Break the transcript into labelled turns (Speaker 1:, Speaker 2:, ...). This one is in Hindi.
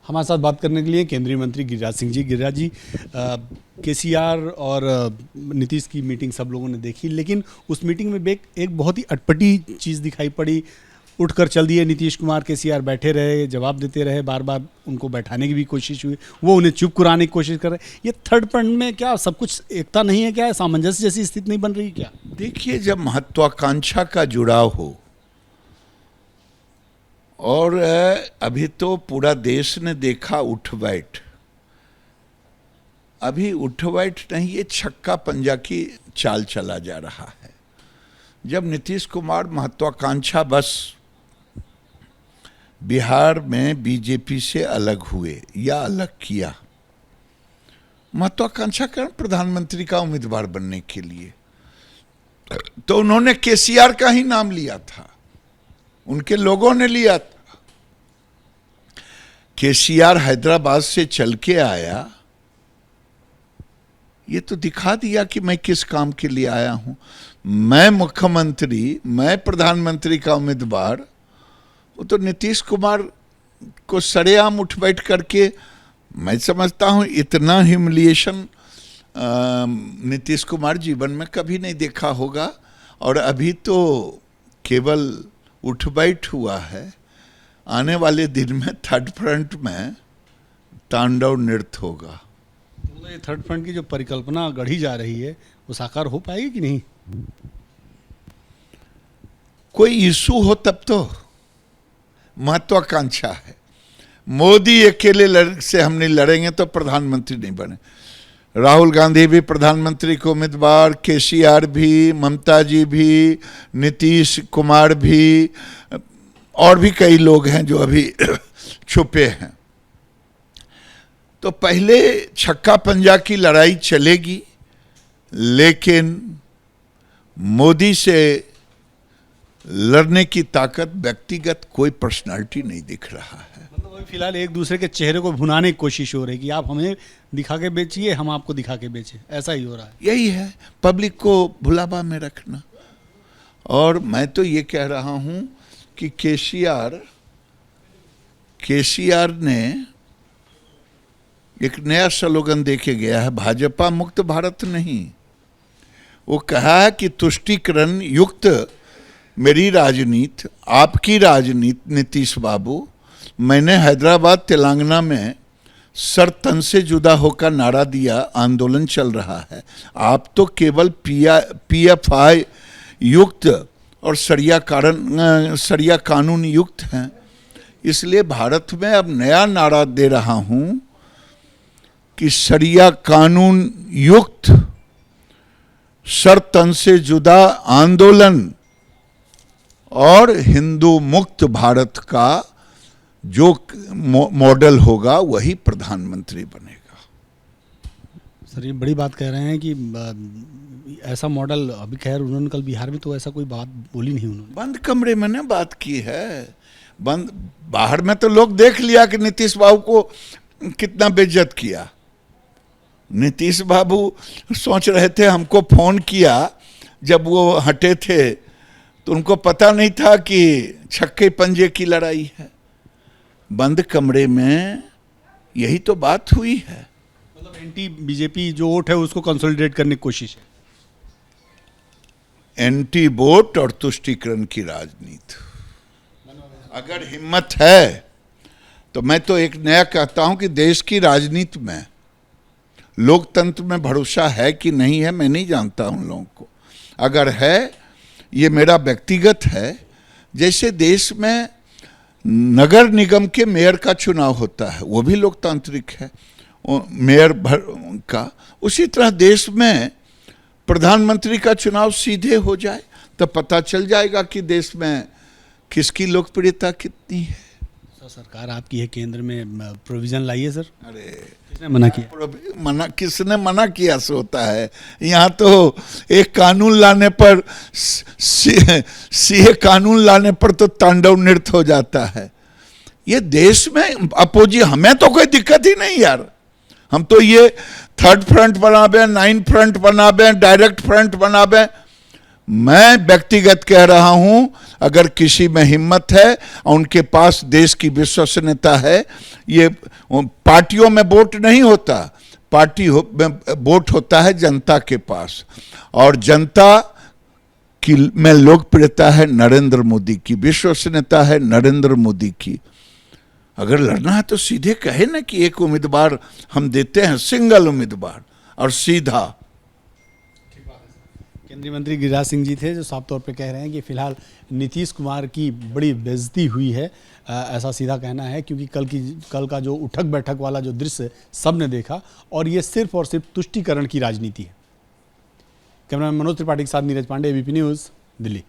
Speaker 1: हमारे साथ बात करने के लिए केंद्रीय मंत्री गिरिराज सिंह जी। गिरिराज जी, केसीआर और नीतीश की मीटिंग सब लोगों ने देखी, लेकिन उस मीटिंग में एक बहुत ही अटपटी चीज़ दिखाई पड़ी। उठकर चल दिए नीतीश कुमार, केसीआर बैठे रहे, जवाब देते रहे, बार बार उनको बैठाने की भी कोशिश हुई, वो उन्हें चुप कराने की कोशिश कर रहे। ये थर्ड फ्रंट में क्या सब कुछ एकता नहीं है, क्या सामंजस्य जैसी स्थिति नहीं बन रही क्या?
Speaker 2: देखिए, जब महत्वाकांक्षा का जुड़ाव हो, और अभी तो पूरा देश ने देखा उठ बैठ, अभी उठ बैठ नहीं, ये छक्का पंजा की चाल चला जा रहा है। जब नीतीश कुमार महत्वाकांक्षा बस बिहार में बीजेपी से अलग हुए या अलग किया, महत्वाकांक्षा कारण प्रधानमंत्री का उम्मीदवार बनने के लिए, तो उन्होंने केसीआर का ही नाम लिया था, उनके लोगों ने लिया था। केसीआर हैदराबाद से चल के आया, ये तो दिखा दिया कि मैं किस काम के लिए आया हूं। मैं मुख्यमंत्री, मैं प्रधानमंत्री का उम्मीदवार, वो तो नीतीश कुमार को सरेआम उठ बैठ करके, मैं समझता हूं इतना ह्यूमिलिएशन नीतीश कुमार जीवन में कभी नहीं देखा होगा। और अभी तो केवल उठ बैठ हुआ है, आने वाले दिन में थर्ड फ्रंट में तांडव नृत्य होगा।
Speaker 1: तो ये थर्ड फ्रंट की जो परिकल्पना गढ़ी जा रही है, वो साकार हो पाएगी कि नहीं?
Speaker 2: कोई इशू हो तब तो। महत्वाकांक्षा है, मोदी अकेले से हम नहीं लड़ेंगे तो प्रधानमंत्री नहीं बने। राहुल गांधी भी प्रधानमंत्री को उम्मीदवार, केसीआर भी, ममता जी भी, नीतीश कुमार भी, और भी कई लोग हैं जो अभी छुपे हैं। तो पहले छक्का पंजा की लड़ाई चलेगी, लेकिन मोदी से लड़ने की ताकत व्यक्तिगत कोई पर्सनालिटी नहीं दिख रहा है।
Speaker 1: मतलब फिलहाल एक दूसरे के चेहरे को भुनाने की कोशिश हो रही है कि आप हमें दिखा के बेचिए, हम आपको दिखा के बेचे, ऐसा ही हो रहा है।
Speaker 2: यही है, पब्लिक को भुलावा में रखना। और मैं तो ये कह रहा हूं कि केसीआर ने एक नया स्लोगन देके गया है, भाजपा मुक्त भारत नहीं। वो कहा है कि तुष्टीकरण युक्त मेरी राजनीति, आपकी राजनीति नीतीश बाबू। मैंने हैदराबाद तेलंगाना में सर तन से जुदा होकर नारा दिया, आंदोलन चल रहा है। आप तो केवल पीएफआई युक्त और सरिया कानून युक्त हैं। इसलिए भारत में अब नया नारा दे रहा हूं कि सरिया कानून युक्त सर तन से जुदा आंदोलन और हिंदू मुक्त भारत का जो मॉडल होगा वही प्रधानमंत्री बनेगा।
Speaker 1: सर, ये बड़ी बात कह रहे हैं कि ऐसा मॉडल, अभी खैर उन्होंने कल बिहार में तो ऐसा कोई बात बोली नहीं, उन्होंने
Speaker 2: बंद कमरे में ने बात की है। बंद, बाहर में तो लोग देख लिया कि नीतीश बाबू को कितना बेइज्जत किया। नीतीश बाबू सोच रहे थे, हमको फोन किया जब वो हटे थे, तो उनको पता नहीं था कि छक्के पंजे की लड़ाई है। बंद कमरे में यही तो बात हुई है।
Speaker 1: मतलब एंटी बीजेपी जो वोट है उसको कंसोलिडेट करने की कोशिश है।
Speaker 2: एंटी वोट और तुष्टीकरण की राजनीति। अगर हिम्मत है तो मैं तो एक नया कहता हूं कि देश की राजनीति में, लोकतंत्र में भरोसा है कि नहीं है, मैं नहीं जानता उन लोगों को। अगर है, ये मेरा व्यक्तिगत है। जैसे देश में नगर निगम के मेयर का चुनाव होता है, वो भी लोकतांत्रिक है, मेयर का। उसी तरह देश में प्रधानमंत्री का चुनाव सीधे हो जाए तो पता चल जाएगा कि देश में किसकी लोकप्रियता कितनी है।
Speaker 1: सर, सरकार आपकी है, केंद्र में प्रोविजन लाइए सर।
Speaker 2: अरे
Speaker 1: किसने मना किया?
Speaker 2: किसने मना किया से होता है? यहाँ तो एक कानून लाने पर, सीए कानून लाने पर तो तांडव नृत्य हो जाता है। ये देश में हमें तो कोई दिक्कत ही नहीं यार। हम तो ये थर्ड फ्रंट बनाबे, नाइन फ्रंट बनाबे, डायरेक्ट फ्रंट बनाबे। मैं व्यक्तिगत कह रहा हूं, अगर किसी में हिम्मत है और उनके पास देश की विश्वसनीयता है, ये पार्टियों में वोट नहीं होता, में वोट होता है जनता के पास, और जनता की में लोकप्रियता है नरेंद्र मोदी की, विश्वसनीयता है नरेंद्र मोदी की। अगर लड़ना है तो सीधे कहे ना कि एक उम्मीदवार हम देते हैं, सिंगल उम्मीदवार और सीधा।
Speaker 1: केंद्रीय मंत्री गिरिराज सिंह जी थे जो साफ तौर पे कह रहे हैं कि फिलहाल नीतीश कुमार की बड़ी बेइज्जती हुई है, ऐसा सीधा कहना है, क्योंकि कल का जो उठक बैठक वाला जो दृश्य सबने देखा, और ये सिर्फ और सिर्फ तुष्टीकरण की राजनीति है। कैमरामैन मनोज त्रिपाठी के साथ नीरज पांडे, एबीपी न्यूज़, दिल्ली।